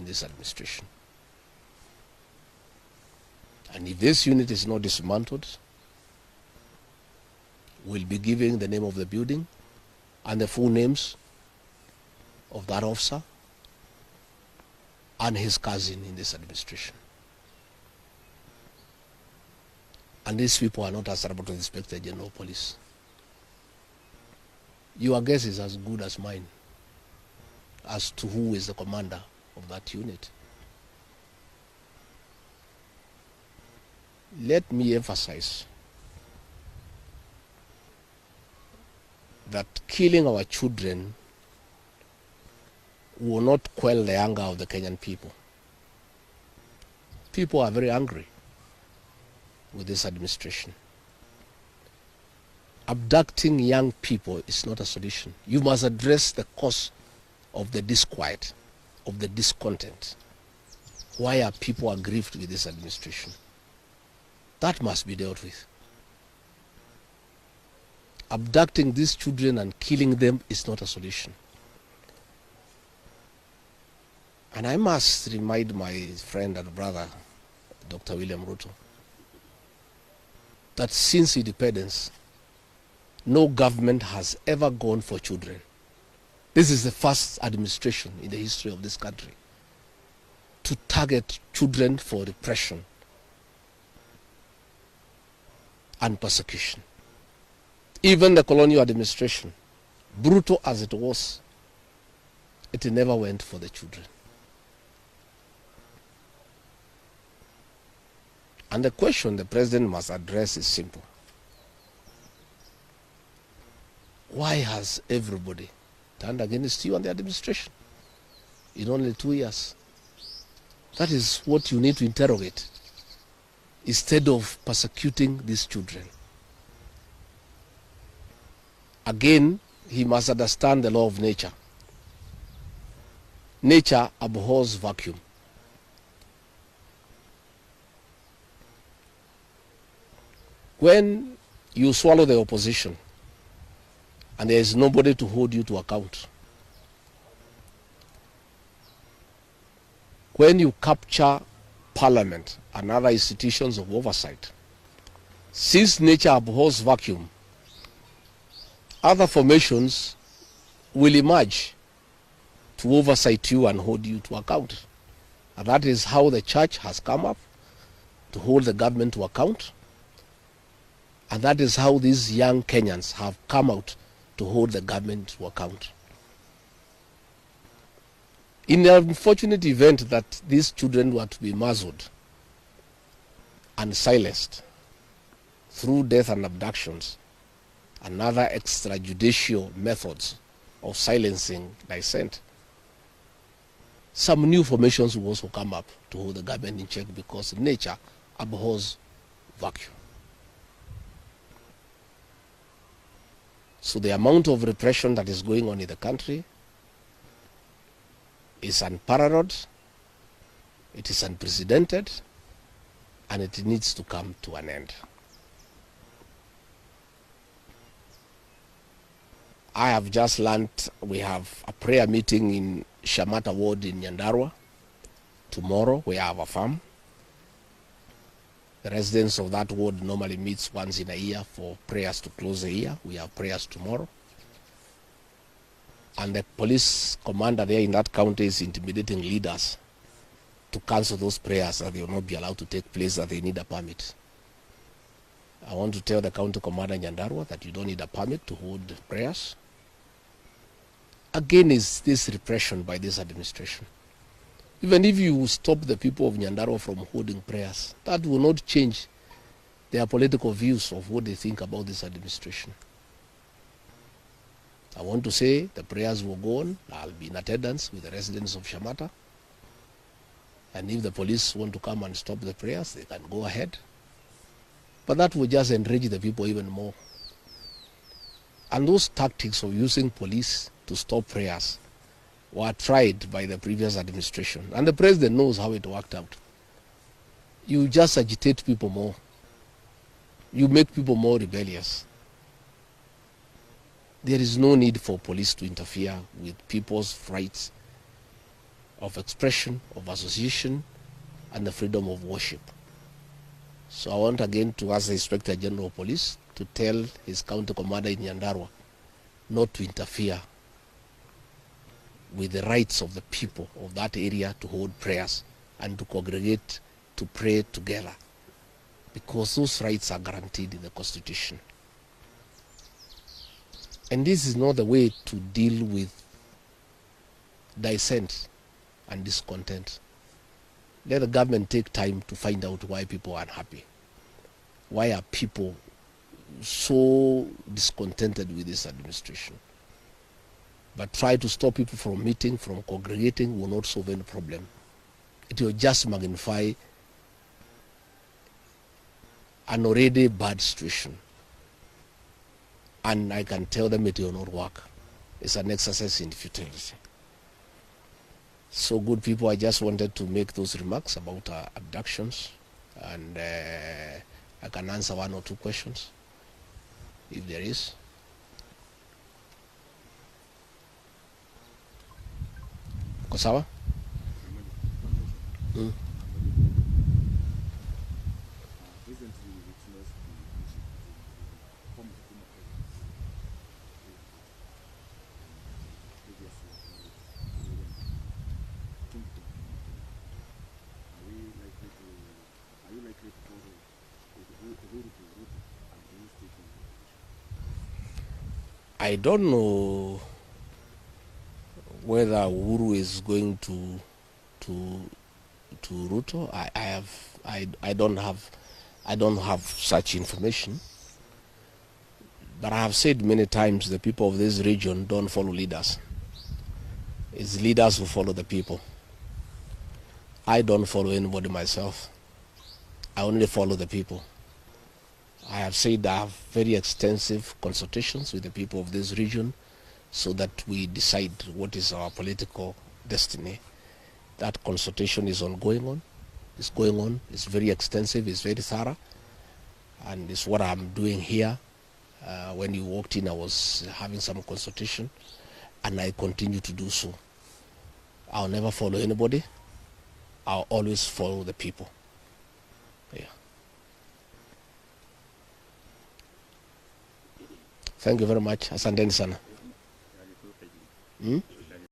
this administration. And if this unit is not dismantled, we'll be giving the name of the building and the full names of that officer and his cousin in this administration. And these people are not answerable to the Inspector General of Police. Your guess is as good as mine as to who is the commander of that unit. Let me emphasize that killing our children will not quell the anger of the Kenyan people. People are very angry with this administration. Abducting young people is not a solution. You must address the cause of the disquiet, of the discontent. Why are people aggrieved with this administration? That must be dealt with. Abducting these children and killing them is not a solution. And I must remind my friend and brother, Dr. William Ruto, that since independence, no government has ever gone for children. This is the first administration in the history of this country to target children for repression and persecution. Even the colonial administration, brutal as it was, it never went for the children. And the question the president must address is simple. Why has everybody turned against you and the administration in only 2 years? That is what you need to interrogate instead of persecuting these children. Again, he must understand the law of nature. Nature abhors vacuum. When you swallow the opposition and there is nobody to hold you to account, when you capture parliament and other institutions of oversight, since nature abhors vacuum, other formations will emerge to oversight you and hold you to account. And that is how the church has come up to hold the government to account. And that is how these young Kenyans have come out to hold the government to account. In the unfortunate event that these children were to be muzzled and silenced through death and abductions and other extrajudicial methods of silencing dissent, some new formations will also come up to hold the government in check because nature abhors vacuum. So the amount of repression that is going on in the country is unparalleled, it is unprecedented, and it needs to come to an end. I have just learned we have a prayer meeting in Shamata Ward in Nyandarua tomorrow. We have a farm. The residents of that ward normally meets once in a year for prayers to close the year. We have prayers tomorrow. And the police commander there in that county is intimidating leaders to cancel those prayers, that they will not be allowed to take place, that they need a permit. I want to tell the county commander in Nyandarua that you don't need a permit to hold prayers. Again, is this repression by this administration. Even if you stop the people of Nyandarua from holding prayers, that will not change their political views of what they think about this administration. I want to say the prayers will go on. I'll be in attendance with the residents of Shamata. And if the police want to come and stop the prayers, they can go ahead. But that will just enrage the people even more. And those tactics of using police to stop prayers were tried by the previous administration. And the president knows how it worked out. You just agitate people more. You make people more rebellious. There is no need for police to interfere with people's rights of expression, of association, and the freedom of worship. So I want again to ask the Inspector General of Police to tell his county commander in Nyandarua not to interfere with the rights of the people of that area to hold prayers and to congregate to pray together, because those rights are guaranteed in the Constitution. And this is not the way to deal with dissent and discontent. Let the government take time to find out why people are unhappy. Why are people so discontented with this administration? But try to stop people from meeting, from congregating will not solve any problem. It will just magnify an already bad situation. And I can tell them it will not work. It's an exercise in futility. So good people, I just wanted to make those remarks about abductions, and I can answer one or two questions if there is. Kosawa? I don't know whether Uhuru is going to Ruto. I don't have such information. But I have said many times the people of this region don't follow leaders. It's leaders who follow the people. I don't follow anybody myself. I only follow the people. I have said I have very extensive consultations with the people of this region so that we decide what is our political destiny. That consultation is ongoing. It's going on. It's very extensive. It's very thorough. And it's what I'm doing here. When you walked in, I was having some consultation, and I continue to do so. I'll never follow anybody. I'll always follow the people. Yeah. Thank you very much. Asanteni sana.